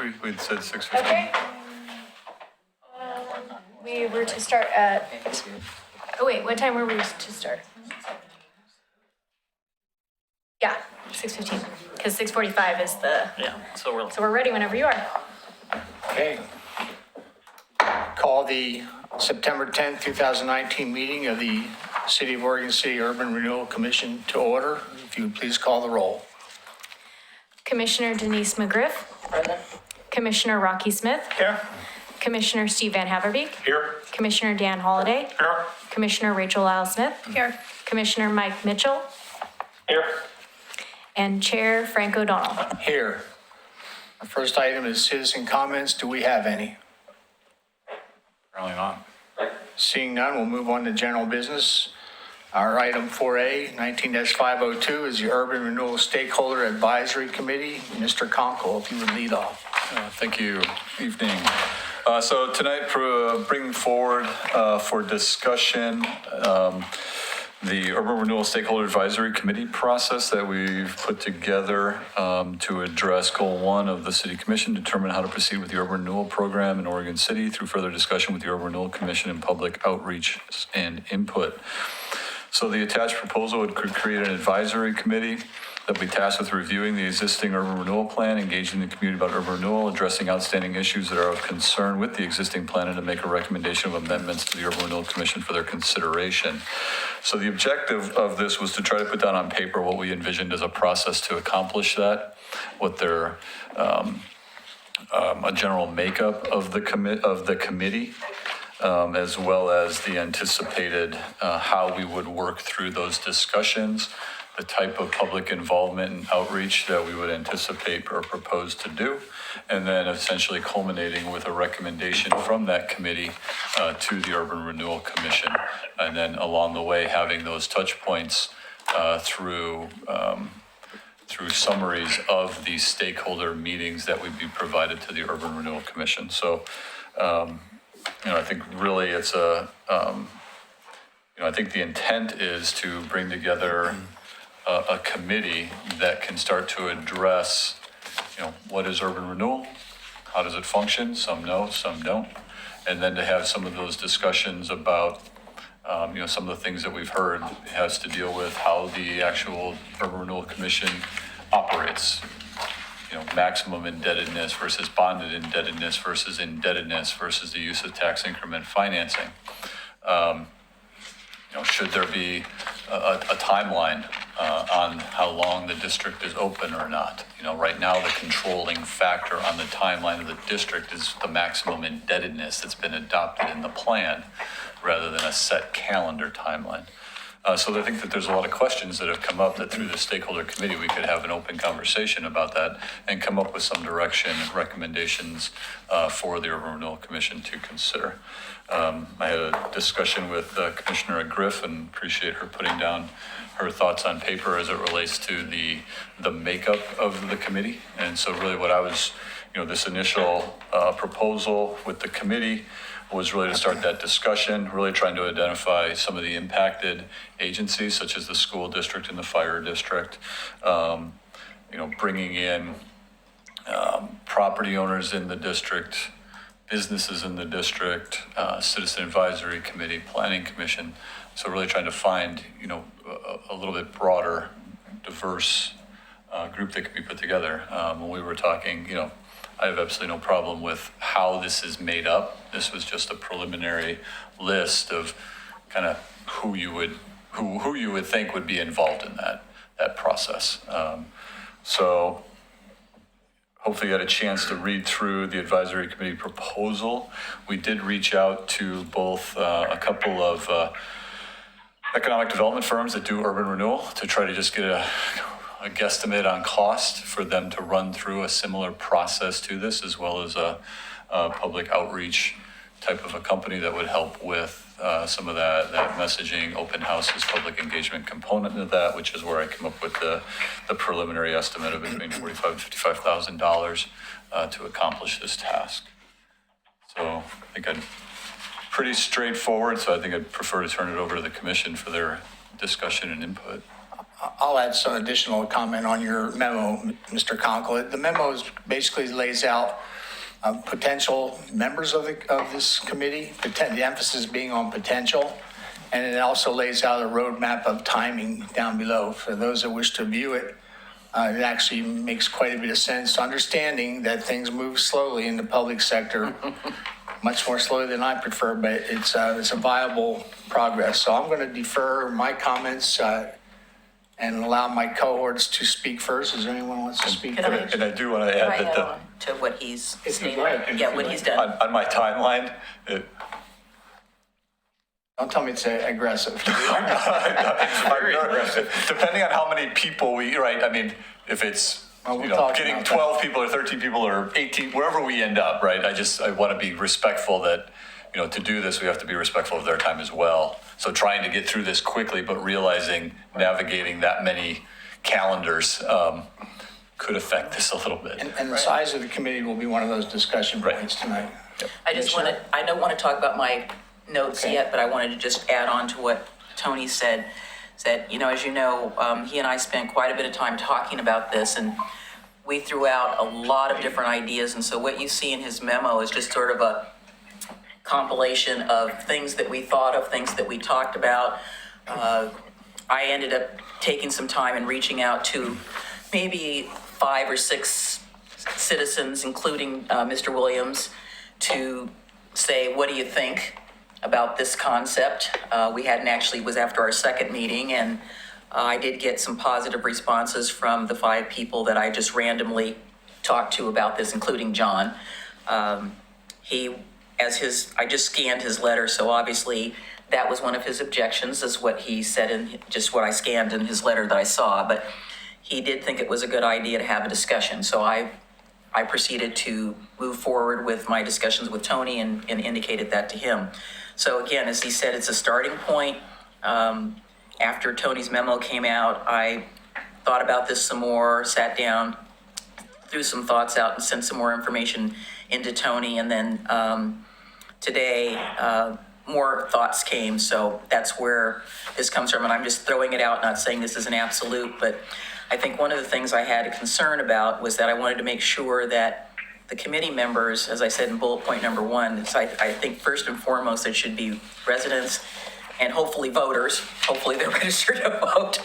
We'd said 6:15. Okay. We were to start at, oh wait, what time were we to start? Yeah, 6:15, because 6:45 is the, Yeah, so so we're ready whenever you are. Okay. Call the September 10th, 2019 meeting of the City of Oregon City Urban Renewal Commission to order. If you would please call the roll. Commissioner Denise McGriff. Present. Commissioner Rocky Smith. Here. Commissioner Steve Van Haverbeek. Here. Commissioner Dan Holliday. Here. Commissioner Rachel Lyle Smith. Here. Commissioner Mike Mitchell. Here. And Chair Frank O'Donnell. Here. Our first item is citizen comments. Do we have any? Apparently not. Seeing none, we'll move on to general business. Our item 4A, 19-502, is the Urban Renewal Stakeholder Advisory Committee. Mr. Conkle, if you would lead off. Thank you. Evening. So tonight, bringing forward for discussion the Urban Renewal Stakeholder Advisory Committee process that we've put together to address Goal 1 of the City Commission, determine how to proceed with the Urban Renewal Program in Oregon City through further discussion with the Urban Renewal Commission and public outreach and input. So the attached proposal would create an advisory committee that will be tasked with reviewing the existing urban renewal plan, engaging the community about urban renewal, addressing outstanding issues that are of concern with the existing plan, and to make a recommendation of amendments to the Urban Renewal Commission for their consideration. So the objective of this was to try to put down on paper what we envisioned as a process to accomplish that, what their a general makeup of the committee. As well as the anticipated how we would work through those discussions, the type of public involvement and outreach that we would anticipate or propose to do, and then essentially culminating with a recommendation from that committee to the Urban Renewal Commission, and then along the way having those touch points through summaries of the stakeholder meetings that would be provided to the Urban Renewal Commission. So. I think really it's I think the intent is to bring together a committee that can start to address, what is urban renewal? How does it function? Some know, some don't. And then to have some of those discussions about, some of the things that we've heard has to deal with how the actual Urban Renewal Commission operates. Maximum indebtedness versus bonded indebtedness versus the use of tax increment financing. Should there be a timeline on how long the district is open or not? Right now the controlling factor on the timeline of the district is the maximum indebtedness that's been adopted in the plan rather than a set calendar timeline. So I think that there's a lot of questions that have come up that through the stakeholder committee, we could have an open conversation about that and come up with some direction and recommendations for the Urban Renewal Commission to consider. I had a discussion with Commissioner Griff and appreciate her putting down her thoughts on paper as it relates to the makeup of the committee. And so really what I was, this initial proposal with the committee was really to start that discussion, really trying to identify some of the impacted agencies, such as the school district and the fire district, bringing in property owners in the district, businesses in the district, citizen advisory committee, planning commission. So really trying to find, a little bit broader, diverse group that could be put together. When we were talking, I have absolutely no problem with how this is made up. This was just a preliminary list of kind of who you would think would be involved in that process. So hopefully you had a chance to read through the advisory committee proposal. We did reach out to both a couple of economic development firms that do urban renewal to try to just get a guesstimate on cost for them to run through a similar process to this, as well as a public outreach type of a company that would help with some of that messaging, open houses, public engagement component of that, which is where I came up with the preliminary estimate of between $45,000 to $55,000 to accomplish this task. So I think pretty straightforward. So I think I'd prefer to turn it over to the commission for their discussion and input. I'll add some additional comment on your memo, Mr. Conkle. The memo basically lays out potential members of this committee, the emphasis being on potential, and it also lays out a roadmap of timing down below. For those that wish to view it, it actually makes quite a bit of sense, understanding that things move slowly in the public sector, much more slowly than I prefer, but it's a viable progress. So I'm going to defer my comments and allow my cohorts to speak first. Is there anyone who wants to speak Can I- first? And I do want to add that Add on to what he's If you'd stated. like. Yeah, what he's done. on my timeline, Don't tell me it's aggressive. depending on how many people right? I mean, if it's, Well, we'll talk getting about 12 people or 13 people or 18, wherever we end up, right? I want to be respectful that, to do this, we have to be respectful of their time as well. So trying to get through this quickly, but realizing navigating that many calendars could affect this a little bit. And the size of the committee will be one of those discussion Right. points tonight. I just want to, I don't want to talk about my notes Okay. yet, but I wanted to just add on to what Tony said. That, as you know, he and I spent quite a bit of time talking about this, and we threw out a lot of different ideas. And so what you see in his memo is just sort of a compilation of things that we thought of, things that we talked about. I ended up taking some time and reaching out to maybe 5 or 6 citizens, including Mr. Williams, to say, what do you think about this concept? We hadn't actually, it was after our second meeting, and I did get some positive responses from the 5 people that I just randomly talked to about this, including John. I just scanned his letter, so obviously that was one of his objections, is what he said in just what I scanned in his letter that I saw. But he did think it was a good idea to have a discussion. So I proceeded to move forward with my discussions with Tony and indicated that to him. So again, as he said, it's a starting point. After Tony's memo came out, I thought about this some more, sat down, threw some thoughts out and sent some more information into Tony. And then today, more thoughts came. So that's where this comes from. And I'm just throwing it out, not saying this is an absolute, but I think one of the things I had a concern about was that I wanted to make sure that the committee members, as I said in bullet point number 1, I think first and foremost, it should be residents and hopefully voters. Hopefully they're registered to vote.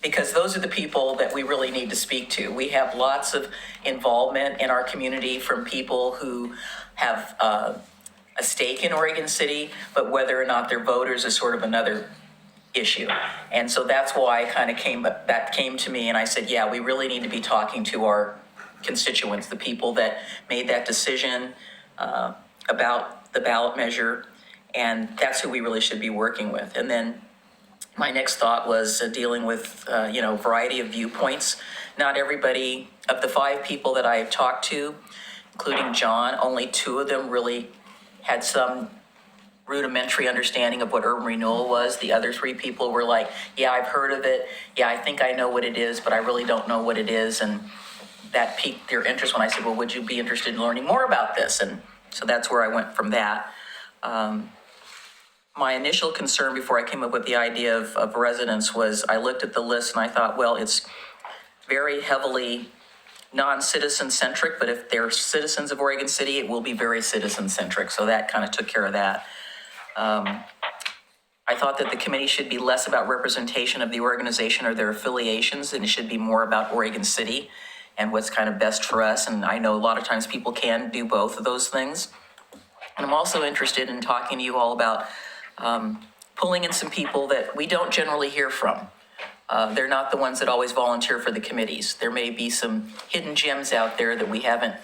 Because those are the people that we really need to speak to. We have lots of involvement in our community from people who have a stake in Oregon City, but whether or not they're voters is sort of another issue. And so that's why that came to me, and I said, yeah, we really need to be talking to our constituents, the people that made that decision about the ballot measure, and that's who we really should be working with. And then my next thought was dealing with, variety of viewpoints. Not everybody, of the 5 people that I talked to, including John, only 2 of them really had some rudimentary understanding of what urban renewal was. The other 3 people were like, yeah, I've heard of it. Yeah, I think I know what it is, but I really don't know what it is. And that piqued their interest when I said, well, would you be interested in learning more about this? And so that's where I went from that. My initial concern before I came up with the idea of residents was I looked at the list and I thought, well, it's very heavily non-citizen centric, but if they're citizens of Oregon City, it will be very citizen centric. So that kind of took care of that. I thought that the committee should be less about representation of the organization or their affiliations, and it should be more about Oregon City and what's kind of best for us. And I know a lot of times people can do both of those things. And I'm also interested in talking to you all about pulling in some people that we don't generally hear from. They're not the ones that always volunteer for the committees. There may be some hidden gems out there that we haven't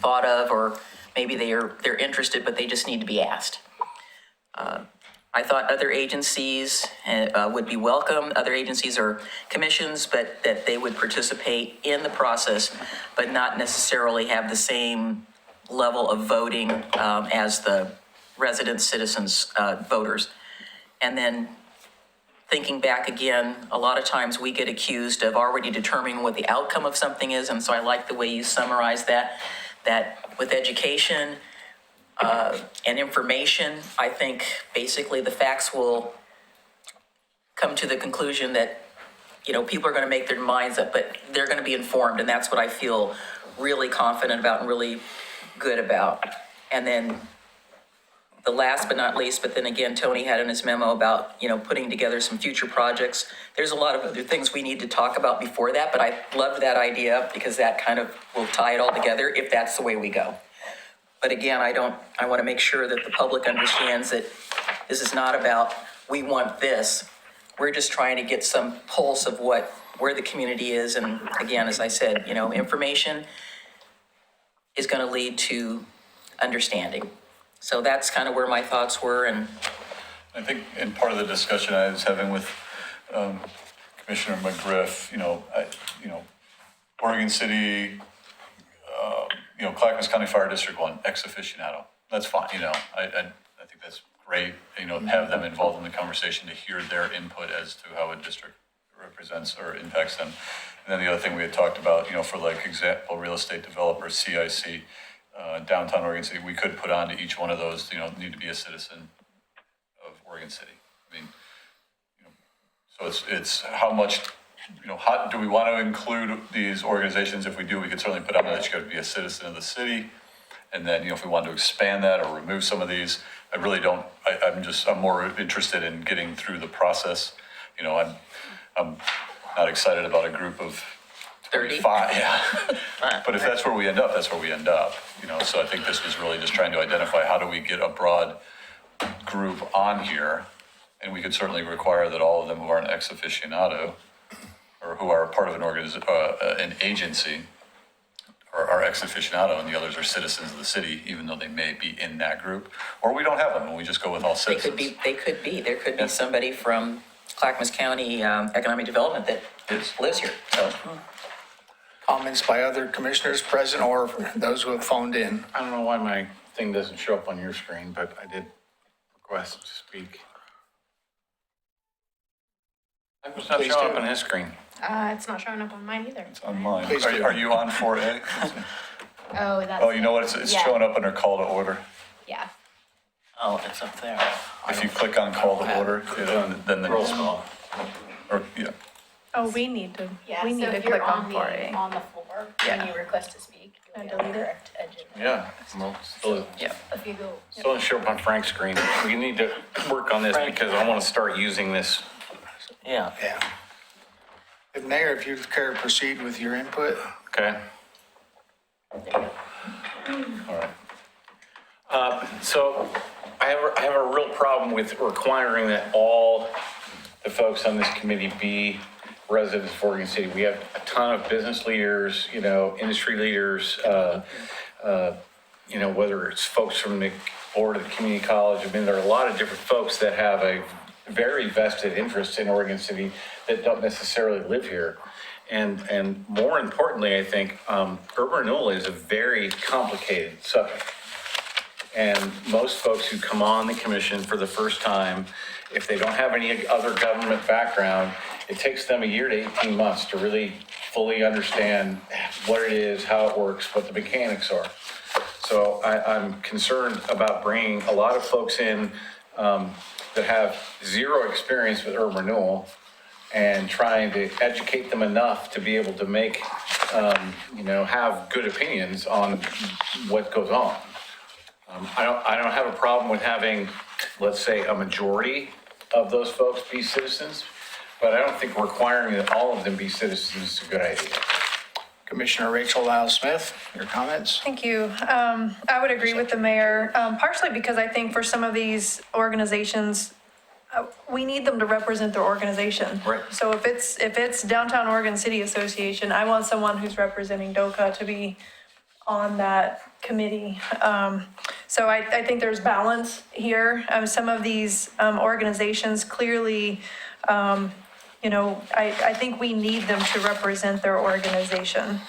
thought of, or maybe they're interested, but they just need to be asked. I thought other agencies would be welcome. Other agencies or commissions, but that they would participate in the process, but not necessarily have the same level of voting as the resident citizens, voters. And then thinking back again, a lot of times we get accused of already determining what the outcome of something is. And so I like the way you summarize that with education and information, I think basically the facts will come to the conclusion that, people are going to make their minds up, but they're going to be informed. And that's what I feel really confident about and really good about. And then the last but not least, but then again, Tony had in his memo about, putting together some future projects. There's a lot of other things we need to talk about before that, but I loved that idea because that kind of will tie it all together if that's the way we go. But again, I want to make sure that the public understands that this is not about, we want this. We're just trying to get some pulse of where the community is. And again, as I said, information is going to lead to understanding. So that's kind of where my thoughts were. And I think in part of the discussion I was having with Commissioner McGriff, Oregon City, Clackamas County Fire District 1, ex officionado. That's fine, I think that's great, have them involved in the conversation to hear their input as to how a district represents or impacts them. And then the other thing we had talked about, for like example, real estate developer, CIC, downtown Oregon City, we could put on to each one of those, need to be a citizen of Oregon City. I mean, so it's how much, how do we want to include these organizations? If we do, we could certainly put on that you got to be a citizen of the city. And then, if we want to expand that or remove some of these, I really don't, I'm more interested in getting through the process. I'm not excited about a group of 30. 35, yeah. But if that's where we end up, that's where we end up. So I think this was really just trying to identify how do we get a broad group on here. And we could certainly require that all of them who are an ex aficionado or who are part of an agency are ex aficionado and the others are citizens of the city, even though they may be in that group. Or we don't have them and we just go with all citizens. There could be somebody from Clackamas County Economic Development that lives here. So. Comments by other commissioners present or those who have phoned in? I don't know why my thing doesn't show up on your screen, but I did request to speak. It's not Please showing do. up on his screen. It's not showing up on mine either. It's on mine. Please do. Are you on 4A? Oh, that's. Oh, you know what? It's Yeah. showing up under call to order. Yeah. Oh, it's up there. If you click on call to order, then the Roll call. or yeah. Oh, we need to, Yeah, we need so to if you're click on on 4A. on the floor, Yeah. when you request to speak, you'll And be on the delete it. correct agenda. Yeah, well, still If you go. doesn't show up on Frank's screen. We need to work on this because I want to start using this. Yeah, Yeah. Mayor, if you'd care to proceed with your input? Okay. All right. So I have a real problem with requiring that all the folks on this committee be residents of Oregon City. We have a ton of business leaders, industry leaders, whether it's folks from the board of the community college. I mean, there are a lot of different folks that have a very vested interest in Oregon City that don't necessarily live here. And more importantly, I think urban renewal is a very complicated subject. And most folks who come on the commission for the first time, if they don't have any other government background, it takes them a year to 18 months to really fully understand what it is, how it works, what the mechanics are. So I'm concerned about bringing a lot of folks in that have zero experience with urban renewal and trying to educate them enough to be able to make, have good opinions on what goes on. I don't have a problem with having, let's say, a majority of those folks be citizens, but I don't think requiring that all of them be citizens is a good idea. Commissioner Rachel Lyle-Smith, your comments? Thank you. I would agree with the mayor, partially because I think for some of these organizations, we need them to represent their organization. Right. So if it's Downtown Oregon City Association, I want someone who's representing DOCA to be on that committee. So I think there's balance here. Some of these organizations clearly, I think we need them to represent their organization.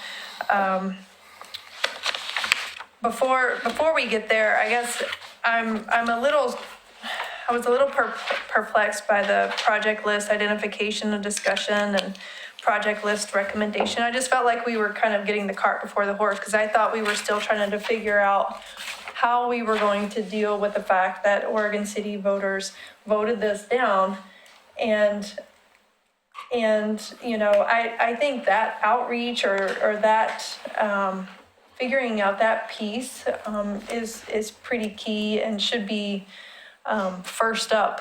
Before we get there, I guess I was a little perplexed by the project list identification and discussion and project list recommendation. I just felt like we were kind of getting the cart before the horse because I thought we were still trying to figure out how we were going to deal with the fact that Oregon City voters voted this down. I think that outreach or that, figuring out that piece, is pretty key and should be, first up.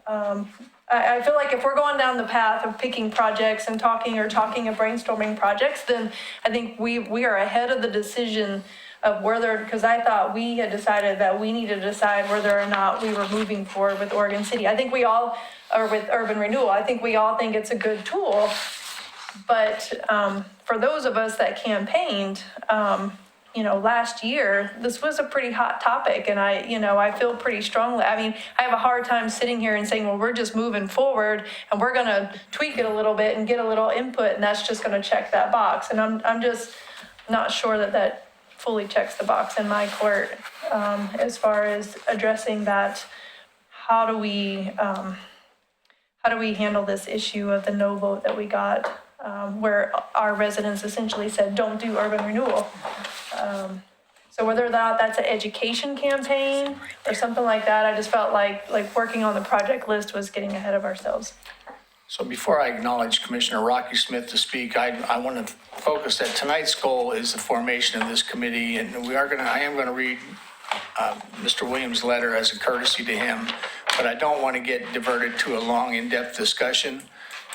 I feel like if we're going down the path of picking projects and talking and brainstorming projects, then I think we are ahead of the decision of whether, because I thought we had decided that we needed to decide whether or not we were moving forward with Oregon City. I think we all, or with Urban Renewal, I think we all think it's a good tool. But for those of us that campaigned, last year, this was a pretty hot topic, and I feel pretty strongly. I mean, I have a hard time sitting here and saying, well, we're just moving forward and we're going to tweak it a little bit and get a little input, and that's just going to check that box. And I'm just not sure that fully checks the box in my court, as far as addressing that. How do we handle this issue of the no vote that we got, where our residents essentially said, don't do urban renewal? So whether that's an education campaign or something like that, I just felt like working on the project list was getting ahead of ourselves. So before I acknowledge Commissioner Rocky Smith to speak, I want to focus that tonight's goal is the formation of this committee, and I am going to read Mr. Williams' letter as a courtesy to him, but I don't want to get diverted to a long, in-depth discussion.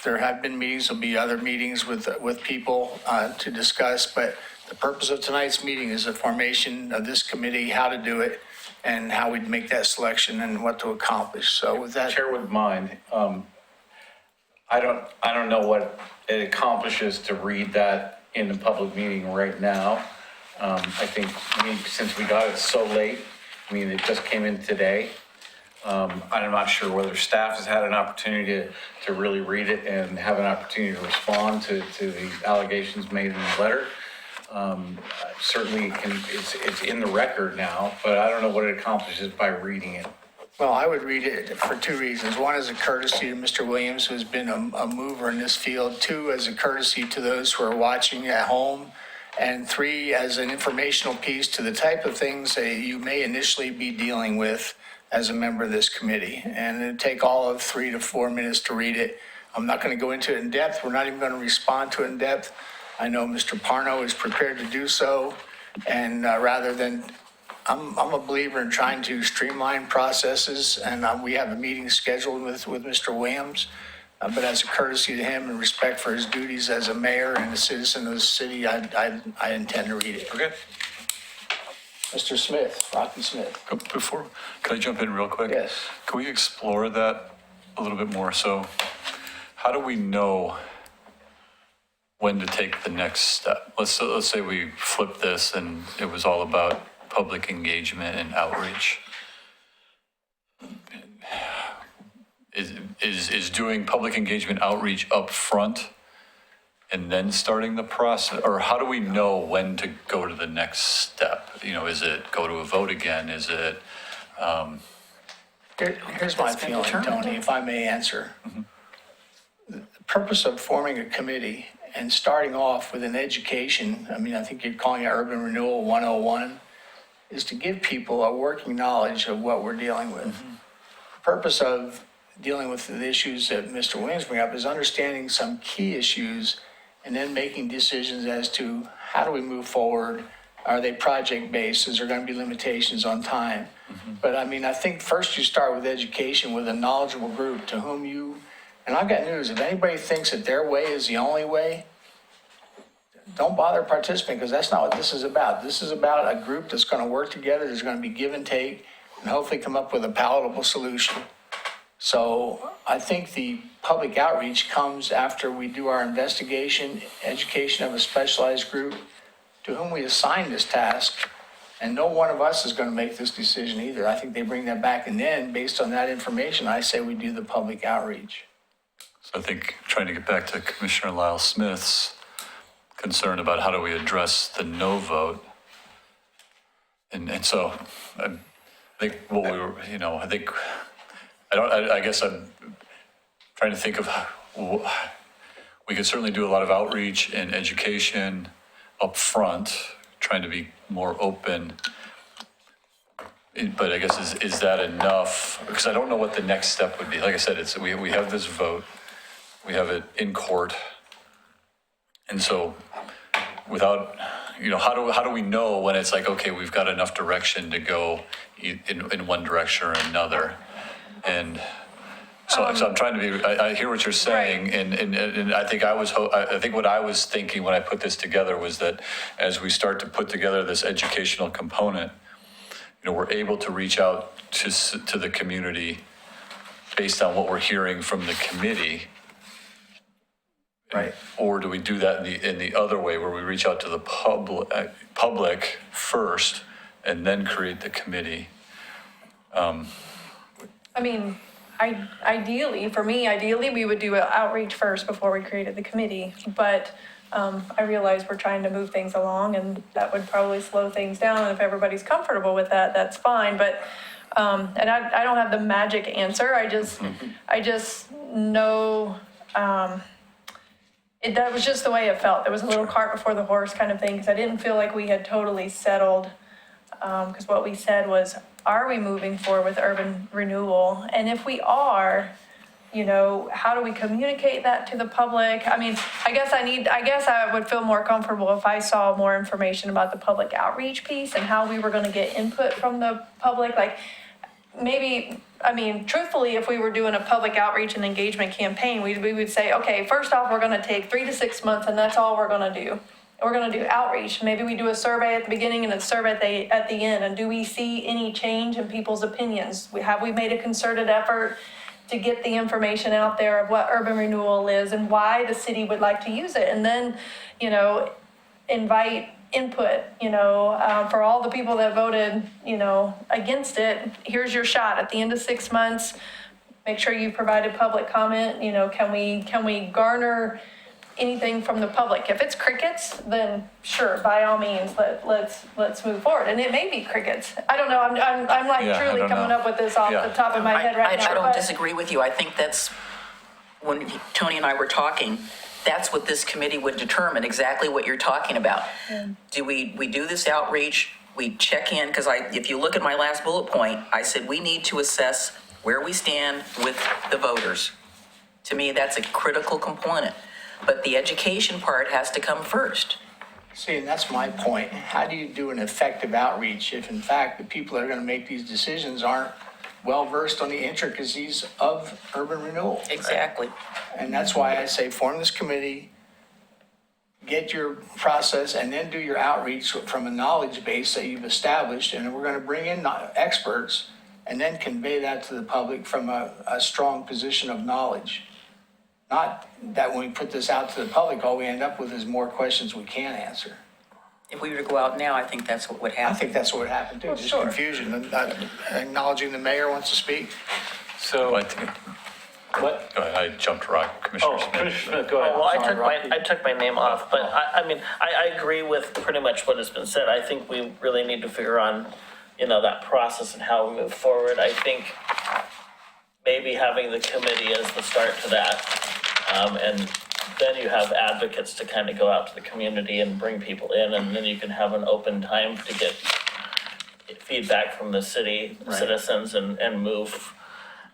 There have been meetings, there'll be other meetings with people to discuss, but the purpose of tonight's meeting is the formation of this committee, how to do it, and how we'd make that selection and what to accomplish. So with that. Chair with mine, I don't know what it accomplishes to read that in the public meeting right now. I think since we got it so late, it just came in today. I'm not sure whether staff has had an opportunity to really read it and have an opportunity to respond to the allegations made in the letter. Certainly it's in the record now, but I don't know what it accomplishes by reading it. Well, I would read it for two reasons. One is a courtesy to Mr. Williams, who's been a mover in this field. Two, as a courtesy to those who are watching at home. And three, as an informational piece to the type of things that you may initially be dealing with as a member of this committee. And it'd take all of 3 to 4 minutes to read it. I'm not going to go into it in depth. We're not even going to respond to it in depth. I know Mr. Parno is prepared to do so. And rather than, I'm a believer in trying to streamline processes, and we have a meeting scheduled with Mr. Williams. But as a courtesy to him and respect for his duties as a mayor and a citizen of the city, I intend to read it. Okay. Mr. Smith, Rocky Smith. Can I jump in real quick? Yes. Can we explore that a little bit more? So how do we know when to take the next step? Let's say we flip this and it was all about public engagement and outreach. Is doing public engagement outreach up front and then starting the process? Or how do we know when to go to the next step? Is it go to a vote again? Is it? Here's my feeling, Tony, if I may answer. Mm-hmm. The purpose of forming a committee and starting off with an education, I think you're calling it Urban Renewal 101, is to give people a working knowledge of what we're dealing with. Mm-hmm. The purpose of dealing with the issues that Mr. Williams bring up is understanding some key issues and then making decisions as to how do we move forward. Are they project-based? Is there going to be limitations on time? Mm-hmm. But I think first you start with education with a knowledgeable group to whom and I've got news, if anybody thinks that their way is the only way, don't bother participating, because that's not what this is about. This is about a group that's going to work together, there's going to be give and take, and hopefully come up with a palatable solution. So I think the public outreach comes after we do our investigation, education of a specialized group to whom we assign this task. And no one of us is going to make this decision either. I think they bring that back, and then based on that information, I say we do the public outreach. So I think trying to get back to Commissioner Lyle Smith's concern about how do we address the no vote. And so I think what we were, I guess I'm trying to think of, we could certainly do a lot of outreach and education up front, trying to be more open. But I guess is that enough? Because I don't know what the next step would be. Like I said, we have this vote, we have it in court. And so without, how do we know when it's like, okay, we've got enough direction to go in one direction or another? And so I'm trying to be, I hear what you're saying, Right. and I think I think what I was thinking when I put this together was that as we start to put together this educational component, we're able to reach out to the community based on what we're hearing from the committee. Right. Or do we do that in the other way, where we reach out to the public first and then create the committee? I mean, ideally, we would do an outreach first before we created the committee. But I realize we're trying to move things along, and that would probably slow things down. And if everybody's comfortable with that, that's fine. But and I don't have the magic answer. I just know that was just the way it felt. There was a little cart before the horse kind of thing, because I didn't feel like we had totally settled. Because what we said was, are we moving forward with urban renewal? And if we are, how do we communicate that to the public? I mean, I guess I would feel more comfortable if I saw more information about the public outreach piece and how we were going to get input from the public. Like, maybe, I mean, truthfully, if we were doing a public outreach and engagement campaign, we would say, okay, first off, we're going to take 3 to 6 months, and that's all we're going to do. We're going to do outreach. Maybe we do a survey at the beginning and a survey at the end. And do we see any change in people's opinions? Have we made a concerted effort to get the information out there of what urban renewal is and why the city would like to use it? And then, invite input, for all the people that voted, against it. Here's your shot at the end of 6 months. Make sure you provided public comment. Can we garner anything from the public? If it's crickets, then sure, by all means, let's move forward. And it may be crickets. I don't know. I'm like truly coming up with this off the top of my head right now. I don't disagree with you. I think that's, when Tony and I were talking, that's what this committee would determine, exactly what you're talking about. Yeah. Do we do this outreach, we check in, because if you look at my last bullet point, I said we need to assess where we stand with the voters. To me, that's a critical component. But the education part has to come first. See, and that's my point. How do you do an effective outreach if, in fact, the people that are going to make these decisions aren't well-versed on the intricacies of urban renewal? Exactly. And that's why I say form this committee, get your process, and then do your outreach from a knowledge base that you've established. And we're going to bring in experts and then convey that to the public from a strong position of knowledge. Not that when we put this out to the public, all we end up with is more questions we can't answer. If we were to go out now, I think that's what would happen. I think that's what would happen too, Well, just sure. confusion. Acknowledging the mayor wants to speak. So, I think, what? go ahead, I jumped right, Commissioner Oh, Smith. Commissioner Smith, go ahead. Well, Sorry, I took my name off, but I agree with pretty much what has been said. I think we really need to figure on, that process and how we move forward. I think maybe having the committee as the start to that, and then you have advocates to kind of go out to the community and bring people in, and then you can have an open time to get feedback from the city citizens and move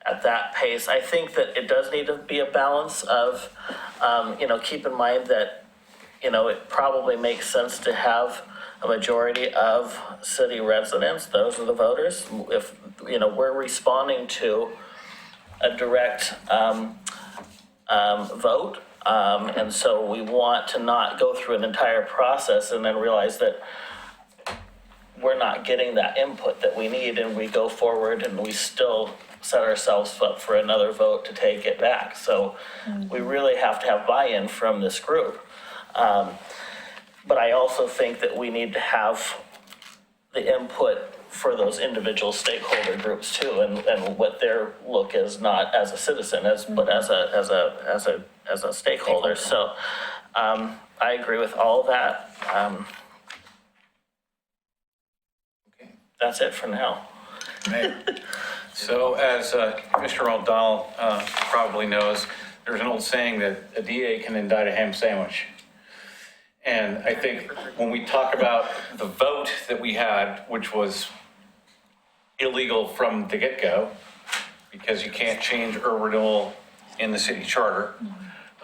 at that pace. I think that it does need to be a balance of, keep in mind that, it probably makes sense to have a majority of city residents, those are the voters. If, we're responding to a direct vote, and so we want to not go through an entire process and then realize that we're not getting that input that we need, and we go forward and we still set ourselves up for another vote to take it back. So we really have to have buy-in from this group. But I also think that we need to have the input for those individual stakeholder groups too, and what their look is, not as a citizen, but as a stakeholder. So I agree with all of that. That's it for now. Mayor. So as Mr. O'Donnell probably knows, there's an old saying that a DA can indict a ham sandwich. And I think when we talk about the vote that we had, which was illegal from the get-go because you can't change urban renewal in the city charter.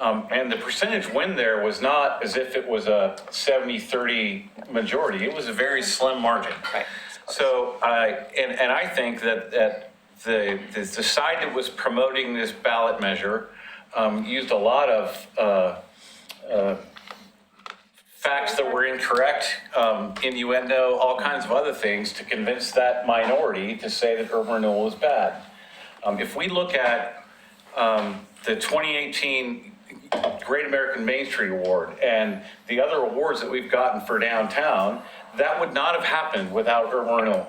And the percentage win there was not as if it was a 70-30 majority. It was a very slim margin. Right. So I think that the side that was promoting this ballot measure used a lot of facts that were incorrect, innuendo, all kinds of other things to convince that minority to say that urban renewal is bad. If we look at the 2018 Great American Main Street Award and the other awards that we've gotten for downtown, that would not have happened without urban renewal.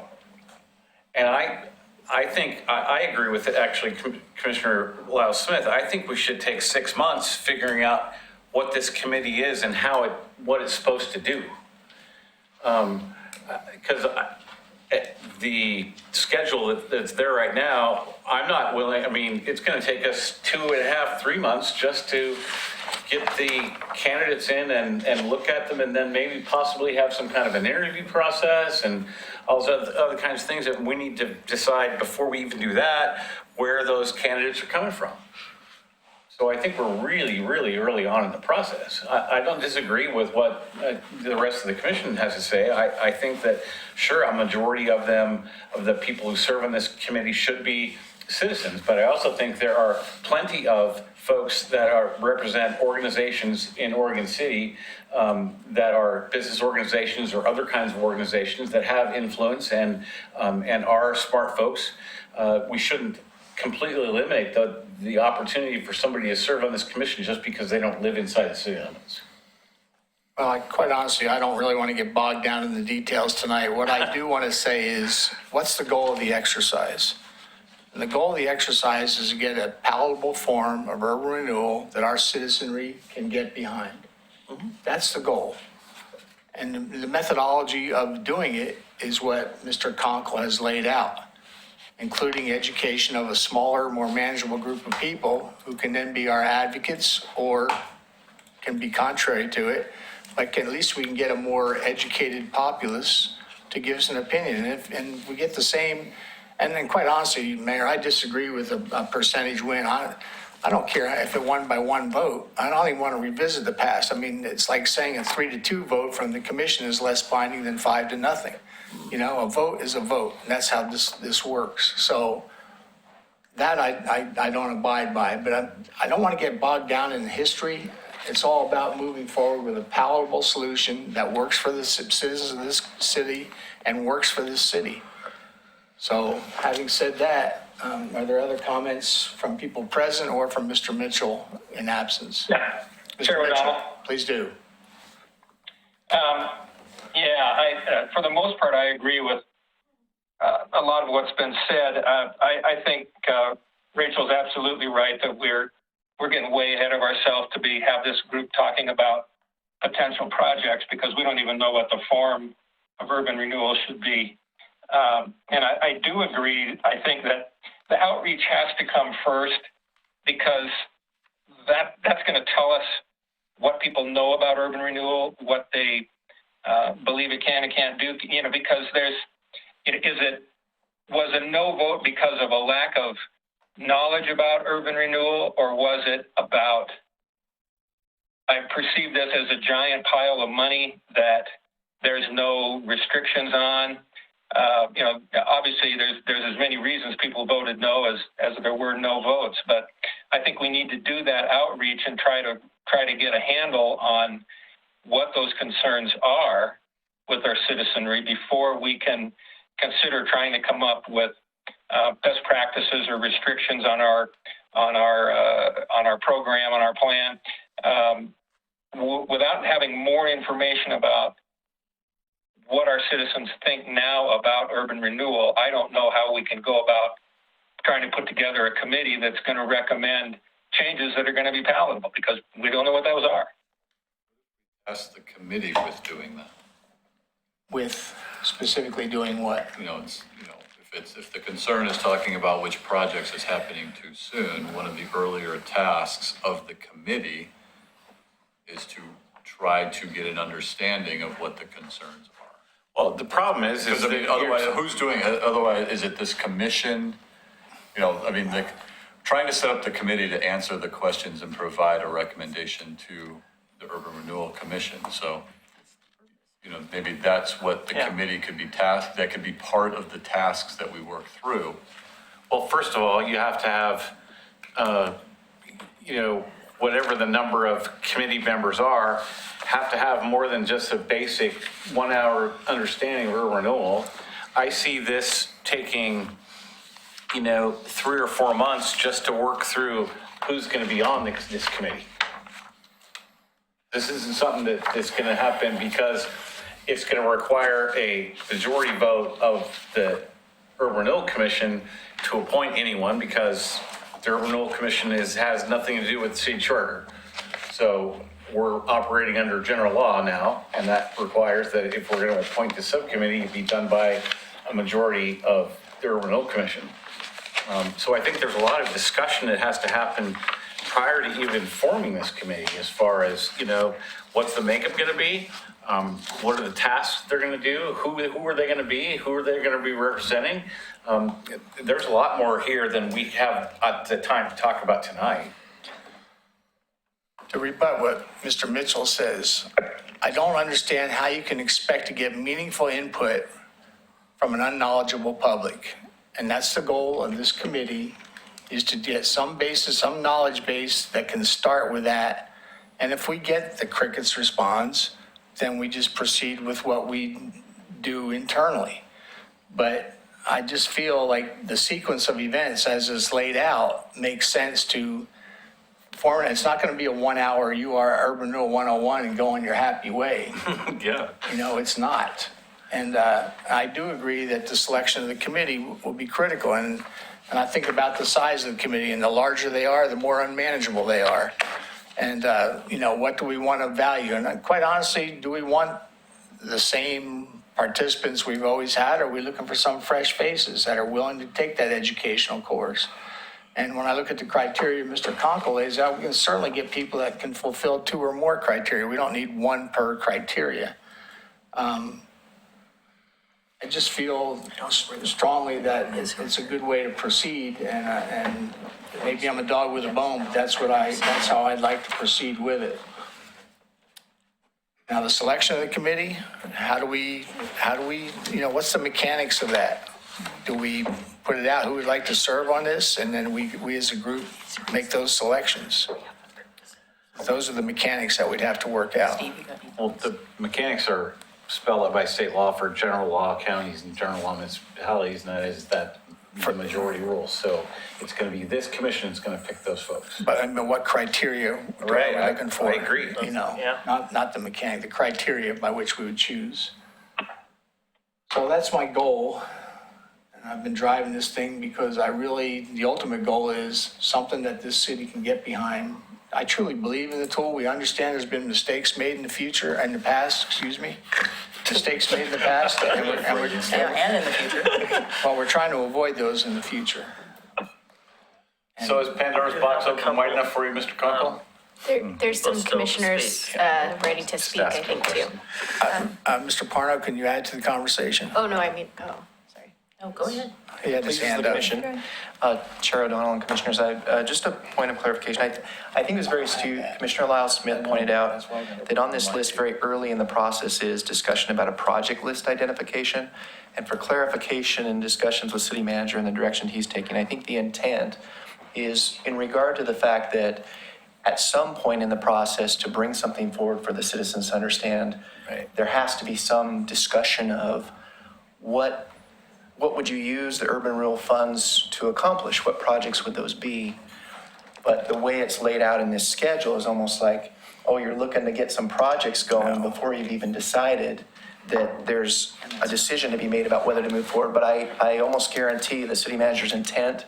And I think, I agree with it, actually, Commissioner Lyle Smith. I think we should take 6 months figuring out what this committee is and what it's supposed to do. Because the schedule that's there right now, I'm not willing, I mean, it's going to take us 2.5, 3 months just to get the candidates in and look at them and then maybe possibly have some kind of an interview process and all those other kinds of things that we need to decide before we even do that, where those candidates are coming from. So I think we're really, really early on in the process. I don't disagree with what the rest of the commission has to say. I think that, sure, a majority of them, of the people who serve on this committee should be citizens, but I also think there are plenty of folks that represent organizations in Oregon City that are business organizations or other kinds of organizations that have influence and are smart folks. We shouldn't completely eliminate the opportunity for somebody to serve on this commission just because they don't live inside the city limits. Well, quite honestly, I don't really want to get bogged down in the details tonight. What I do want to say is, what's the goal of the exercise? And the goal of the exercise is to get a palatable form of urban renewal that our citizenry can get behind. That's the goal. And the methodology of doing it is what Mr. Conkle has laid out, including education of a smaller, more manageable group of people who can then be our advocates or can be contrary to it, but at least we can get a more educated populace to give us an opinion. And we get the same, and then quite honestly, Mayor, I disagree with a percentage win. I don't care if it won by 1 vote. I don't even want to revisit the past. I mean, it's like saying a 3-2 vote from the commission is less binding than 5-0. You know, a vote is a vote, and that's how this works. So that I don't abide by, but I don't want to get bogged down in history. It's all about moving forward with a palatable solution that works for the citizens of this city and works for this city. So having said that, are there other comments from people present or from Mr. Mitchell in absence? Yeah. Mr. Chair Mitchell, O'Donnell. please do. For the most part, I agree with a lot of what's been said. I think Rachel's absolutely right that we're getting way ahead of ourselves to have this group talking about potential projects because we don't even know what the form of urban renewal should be. And I do agree. I think that the outreach has to come first because that's going to tell us what people know about urban renewal, what they believe it can and can't do, because was a no vote because of a lack of knowledge about urban renewal, or was it about, I perceive this as a giant pile of money that there's no restrictions on? Obviously there's as many reasons people voted no as there were no votes, but I think we need to do that outreach and try to get a handle on what those concerns are with our citizenry before we can consider trying to come up with best practices or restrictions on our program, on our plan, without having more information about what our citizens think now about urban renewal. I don't know how we can go about trying to put together a committee that's going to recommend changes that are going to be palatable because we don't know what those are. That's the committee with doing that. With specifically doing what? If the concern is talking about which projects is happening too soon, one of the earlier tasks of the committee is to try to get an understanding of what the concerns are. Well, the problem is Because I mean, that otherwise, who's doing it? Otherwise, is it this commission? You know, I mean, trying to set up the committee to answer the questions and provide a recommendation to the Urban Renewal Commission. So, you know, maybe that's what the committee could be tasked, that could be part of the tasks that we work through. Well, first of all, you have to have, you know, whatever the number of committee members are, have to have more than just a basic 1 hour understanding of urban renewal. I see this taking, you know, 3 or 4 months just to work through who's going to be on this committee. This isn't something that's going to happen because it's going to require a majority vote of the Urban Renewal Commission to appoint anyone, because the Urban Renewal Commission has nothing to do with the city charter. So we're operating under general law now, and that requires that if we're going to appoint the subcommittee, it be done by a majority of the Urban Renewal Commission. So I think there's a lot of discussion that has to happen prior to even forming this committee, as far as, you know, what's the makeup going to be? What are the tasks they're going to do? Who are they going to be? Who are they going to be representing? There's a lot more here than we have at the time to talk about tonight. To rebut what Mr. Mitchell says, I don't understand how you can expect to get meaningful input from an unknowledgeable public. And that's the goal of this committee, is to get some basis, some knowledge base that can start with that. And if we get the crickets response, then we just proceed with what we do internally. But I just feel like the sequence of events as is laid out makes sense to form. It's not going to be a 1 hour, you are Urban Renewal 101 and go on your happy way. Yeah. You know, it's not. And I do agree that the selection of the committee will be critical. And I think about the size of the committee, and the larger they are, the more unmanageable they are. And, you know, what do we want to value? And quite honestly, do we want the same participants we've always had? Or are we looking for some fresh faces that are willing to take that educational course? And when I look at the criteria Mr. Conkle lays out, we can certainly get people that can fulfill 2 or more criteria. We don't need 1 per criteria. I just feel strongly that it's a good way to proceed, and maybe I'm a dog with a bone, but that's how I'd like to proceed with it. Now, the selection of the committee, how do we, you know, what's the mechanics of that? Do we put it out, who would like to serve on this, and then we as a group make those selections? Those are the mechanics that we'd have to work out. Well, the mechanics are spelled out by state law for general law counties and general law municipalities, and that is that the majority rules. So it's going to be this commission is going to pick those folks. But I mean, what criteria are we looking for? I agree. You know, Yeah. not the mechanic, the criteria by which we would choose. So that's my goal. And I've been driving this thing because the ultimate goal is something that this city can get behind. I truly believe in the tool. We understand there's been mistakes made in the future, in the past, mistakes made in the past. And And in the future. well, we're trying to avoid those in the future. So is Pandora's box open wide enough for you, Mr. Conkle? There's some Still to commissioners speak. ready to speak, I ask a think, too. question. Mr. Parno, can you add to the conversation? Oh, no, I mean, sorry. No, go ahead. He had his Please, hand the up. commission. Chair O'Donnell and Commissioners, just a point of clarification. I think it was very astute. Commissioner Lyle Smith pointed out that on this list, very early in the process is discussion about a project list identification. And for clarification and discussions with city manager and the direction he's taking, I think the intent is in regard to the fact that at some point in the process to bring something forward for the citizens to understand, there has to be some discussion of what would you use the urban renewal funds to accomplish? What projects would those be? But the way it's laid out in this schedule is almost like, oh, you're looking to get some projects going before you've even decided that there's a decision to be made about whether to move forward. But I almost guarantee the city manager's intent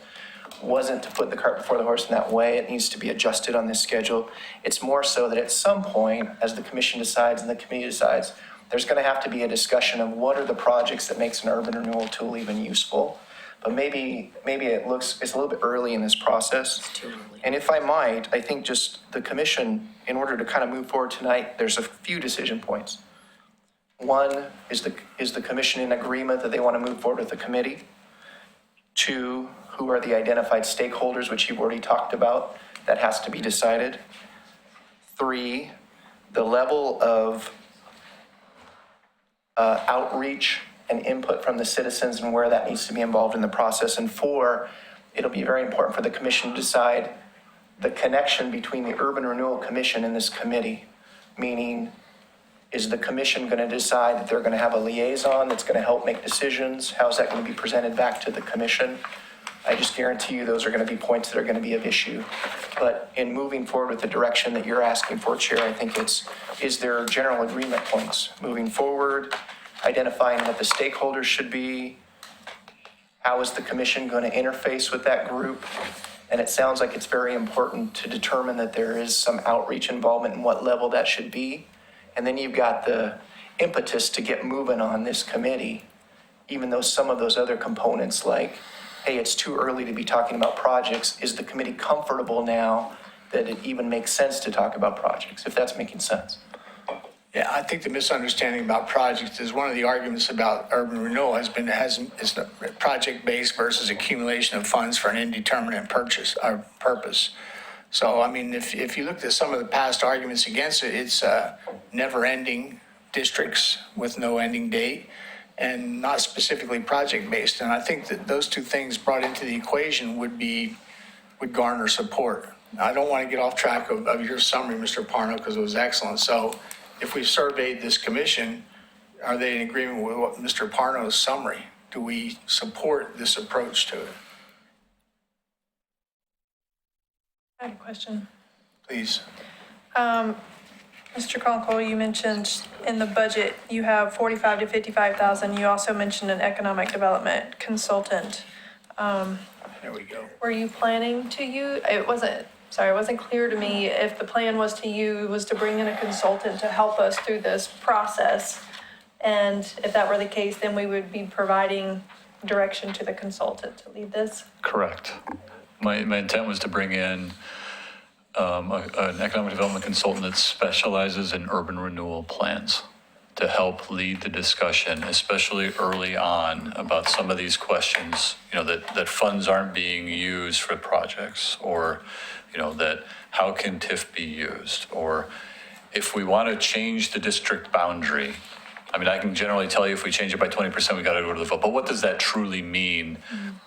wasn't to put the cart before the horse in that way. It needs to be adjusted on this schedule. It's more so that at some point, as the commission decides and the committee decides, there's going to have to be a discussion of what are the projects that makes an urban renewal tool even useful. But maybe it's a little bit early in this process. It's too early. And if I might, I think just the commission, in order to kind of move forward tonight, there's a few decision points. One, is the commission in agreement that they want to move forward with the committee? Two, who are the identified stakeholders, which you've already talked about? That has to be decided. Three, the level of outreach and input from the citizens and where that needs to be involved in the process. And four, it'll be very important for the commission to decide the connection between the Urban Renewal Commission and this committee, meaning, is the commission going to decide that they're going to have a liaison that's going to help make decisions? How's that going to be presented back to the commission? I just guarantee you those are going to be points that are going to be of issue. But in moving forward with the direction that you're asking for, Chair, I think is there general agreement points moving forward, identifying what the stakeholders should be? How is the commission going to interface with that group? And it sounds like it's very important to determine that there is some outreach involvement and what level that should be. And then you've got the impetus to get moving on this committee, even though some of those other components like, hey, it's too early to be talking about projects. Is the committee comfortable now that it even makes sense to talk about projects, if that's making sense? Yeah, I think the misunderstanding about projects is one of the arguments about urban renewal is project-based versus accumulation of funds for an indeterminate purpose. So, I mean, if you looked at some of the past arguments against it, it's never-ending districts with no ending date and not specifically project-based. And I think that those two things brought into the equation would garner support. I don't want to get off track of your summary, Mr. Parno, because it was excellent. So if we surveyed this commission, are they in agreement with what Mr. Parno's summary? Do we support this approach to it? I have a question. Please. Mr. Conkle, you mentioned in the budget, you have 45 to 55,000. You also mentioned an economic development consultant. There we go. Were you planning to use, it wasn't clear to me if the plan was to bring in a consultant to help us through this process. And if that were the case, then we would be providing direction to the consultant to lead this. Correct. My intent was to bring in an economic development consultant that specializes in urban renewal plans to help lead the discussion, especially early on, about some of these questions, that funds aren't being used for projects, or, that how can TIF be used? Or if we want to change the district boundary, I mean, I can generally tell you if we change it by 20%, we got to go to the vote. But what does that truly mean?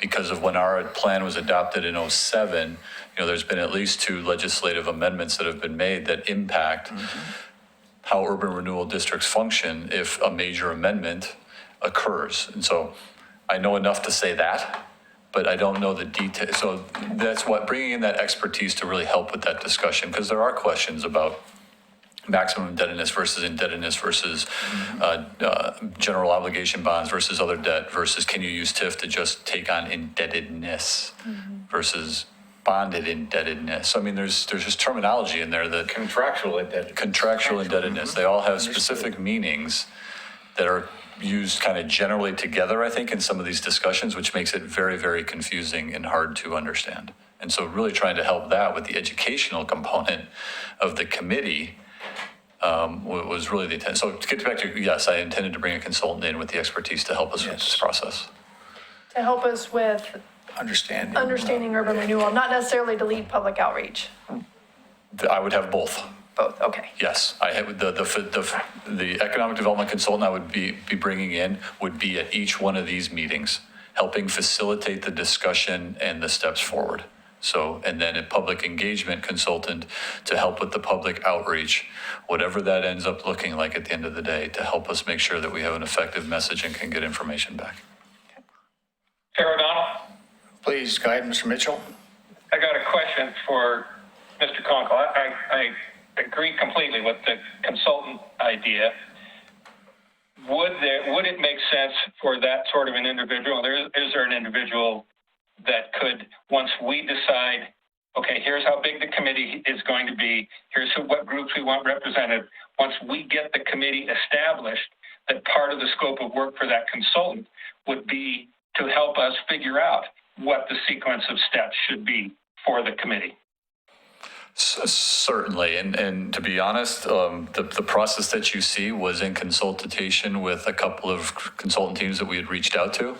Because of when our plan was adopted in 2007, there's been at least 2 legislative amendments that have been made that impact how urban renewal districts function if a major amendment occurs. And so I know enough to say that, but I don't know the details. So that's what, bringing in that expertise to really help with that discussion, because there are questions about maximum indebtedness versus general obligation bonds versus other debt versus can you use TIF to just take on indebtedness versus bonded indebtedness. I mean, there's just terminology in there that Contractual indebtedness. They all have specific meanings that are used kind of generally together, I think, in some of these discussions, which makes it very, very confusing and hard to understand. And so really trying to help that with the educational component of the committee was really the intent. So to get back to, yes, I intended to bring a consultant in with the expertise to help us with this process. To help us with understanding urban renewal, not necessarily to lead public outreach. I would have both. Both, okay. Yes, I have the economic development consultant I would be bringing in would be at each one of these meetings, helping facilitate the discussion and the steps forward. So, and then a public engagement consultant to help with the public outreach, whatever that ends up looking like at the end of the day, to help us make sure that we have an effective message and can get information back. Chair O'Donnell, Please, go ahead, Mr. Mitchell. I got a question for Mr. Conkle. I agree completely with the consultant idea. Would it make sense for that sort of an individual? Is there an individual that could, once we decide, okay, here's how big the committee is going to be, here's what groups we want represented, once we get the committee established, that part of the scope of work for that consultant would be to help us figure out what the sequence of steps should be for the committee? Certainly, and to be honest, the process that you see was in consultation with a couple of consultant teams that we had reached out to,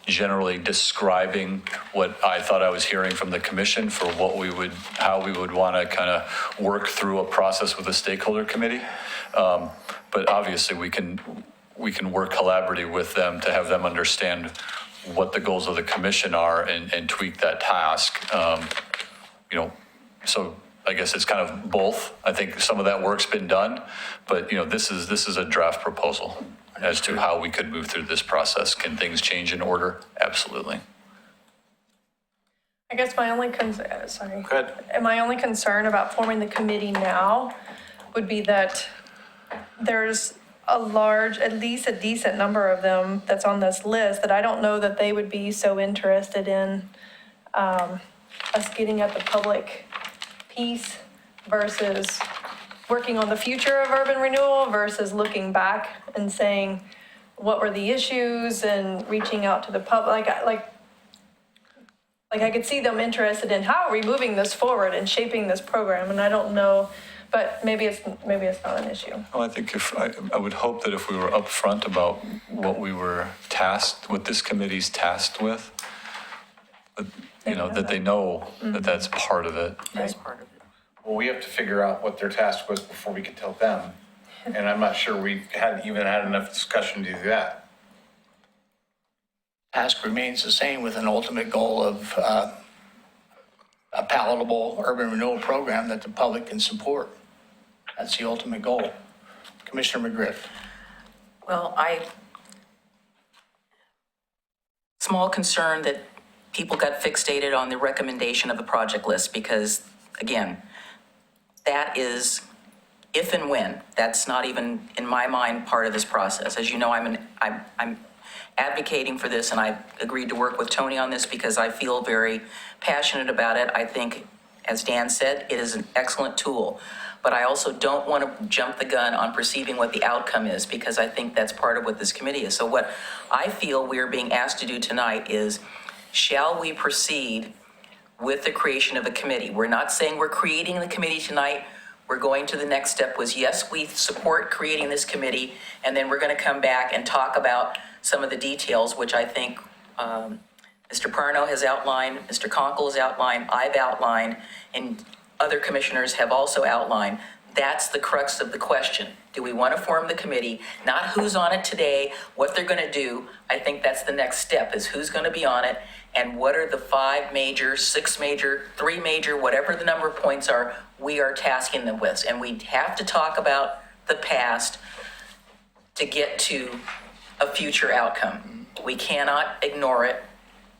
generally describing what I thought I was hearing from the commission for how we would want to kind of work through a process with a stakeholder committee. But obviously, we can work collaboratively with them to have them understand what the goals of the commission are and tweak that task. So I guess it's kind of both. I think some of that work's been done, but this is a draft proposal as to how we could move through this process. Can things change in order? Absolutely. I guess my only concern, sorry. Good. My only concern about forming the committee now would be that there's at least a decent number of them that's on this list that I don't know that they would be so interested in us getting at the public piece versus working on the future of urban renewal versus looking back and saying, what were the issues and reaching out to the public. Like I could see them interested in how are we moving this forward and shaping this program. And I don't know, but maybe it's not an issue. Well, I think I would hope that if we were upfront about what we were tasked, what this committee's tasked with, that they know that that's part of it. That's part of it. Well, we have to figure out what their task was before we can tell them. And I'm not sure we hadn't even had enough discussion to do that. Task remains the same with an ultimate goal of a palatable urban renewal program that the public can support. That's the ultimate goal. Commissioner McGriff. Well, small concern that people got fixated on the recommendation of the project list because, again, that is if and when. That's not even, in my mind, part of this process. As you know, I'm advocating for this, and I agreed to work with Tony on this because I feel very passionate about it. I think, as Dan said, it is an excellent tool. But I also don't want to jump the gun on perceiving what the outcome is because I think that's part of what this committee is. So what I feel we're being asked to do tonight is, shall we proceed with the creation of a committee? We're not saying we're creating the committee tonight. We're going to the next step was, yes, we support creating this committee, and then we're going to come back and talk about some of the details, which I think Mr. Parno has outlined, Mr. Conkle has outlined, I've outlined, and other commissioners have also outlined. That's the crux of the question. Do we want to form the committee? Not who's on it today, what they're going to do. I think that's the next step is who's going to be on it and what are the 5 major, 6 major, 3 major, whatever the number of points are, we are tasking them with. And we have to talk about the past to get to a future outcome. We cannot ignore it.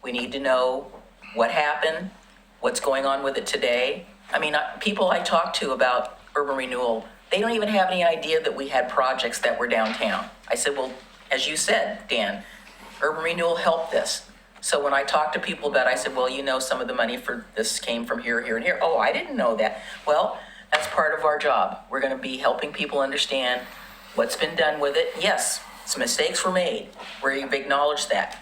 We need to know what happened, what's going on with it today. I mean, people I talk to about urban renewal, they don't even have any idea that we had projects that were downtown. I said, well, as you said, Dan, urban renewal helped this. So when I talk to people about it, I said, well, some of the money for this came from here, here, and here. Oh, I didn't know that. Well, that's part of our job. We're going to be helping people understand what's been done with it. Yes, some mistakes were made. We've acknowledged that.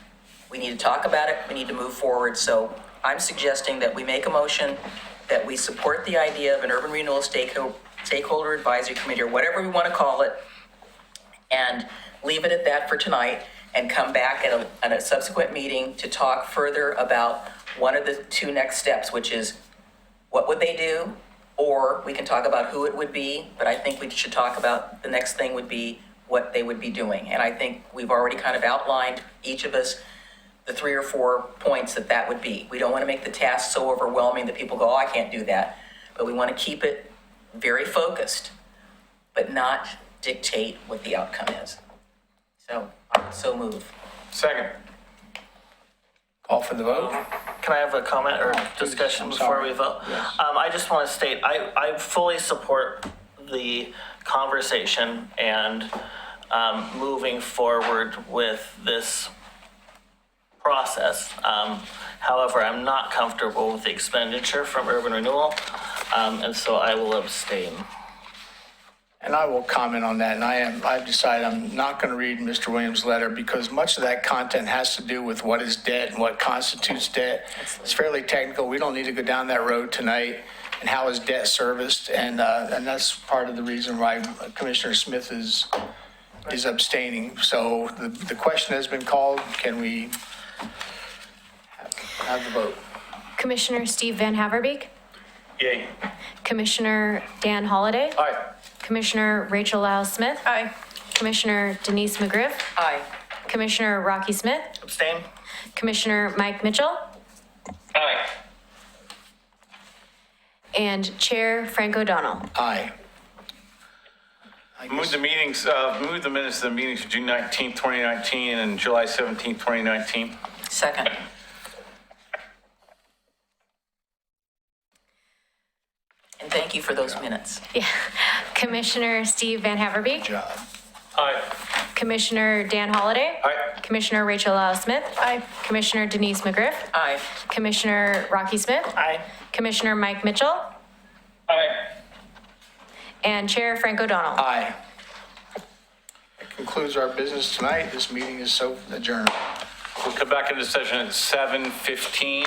We need to talk about it. We need to move forward. So I'm suggesting that we make a motion that we support the idea of an urban renewal stakeholder advisory committee, or whatever we want to call it, and leave it at that for tonight and come back at a subsequent meeting to talk further about one of the 2 next steps, which is what would they do, or we can talk about who it would be, but I think we should talk about the next thing would be what they would be doing. And I think we've already kind of outlined, each of us, the 3 or 4 points that would be. We don't want to make the task so overwhelming that people go, oh, I can't do that. But we want to keep it very focused, but not dictate what the outcome is. So move. Second. Call for the vote. Can I have a comment or discussion before we vote? Yes. I just want to state, I fully support the conversation and moving forward with this process. However, I'm not comfortable with the expenditure from urban renewal, and so I will abstain. And I will comment on that, and I've decided I'm not going to read Mr. Williams' letter because much of that content has to do with what is debt and what constitutes debt. It's fairly technical. We don't need to go down that road tonight. and how is debt serviced? And that's part of the reason why Commissioner Smith is abstaining. So the question has been called. Can we have the vote? Commissioner Steve Van Haverbeek, Yay. Commissioner Dan Holliday, Aye. Commissioner Rachel Lyles Smith, Aye. Commissioner Denise McGriff, Aye. Commissioner Rocky Smith, Abstain? Commissioner Mike Mitchell, Aye. and Chair Frank O'Donnell. Aye. Move the minutes of the meetings of June 19th, 2019 and July 17th, 2019. Second. And thank you for those minutes. Yeah. Commissioner Steve Van Haverbeek, Job. Aye. Commissioner Dan Holliday, Aye. Commissioner Rachel Lyles Smith, Aye. Commissioner Denise McGriff, Aye. Commissioner Rocky Smith, Aye. Commissioner Mike Mitchell, Aye. and Chair Frank O'Donnell. Aye. That concludes our business tonight. This meeting is so adjourned. We'll come back into session at 7:15.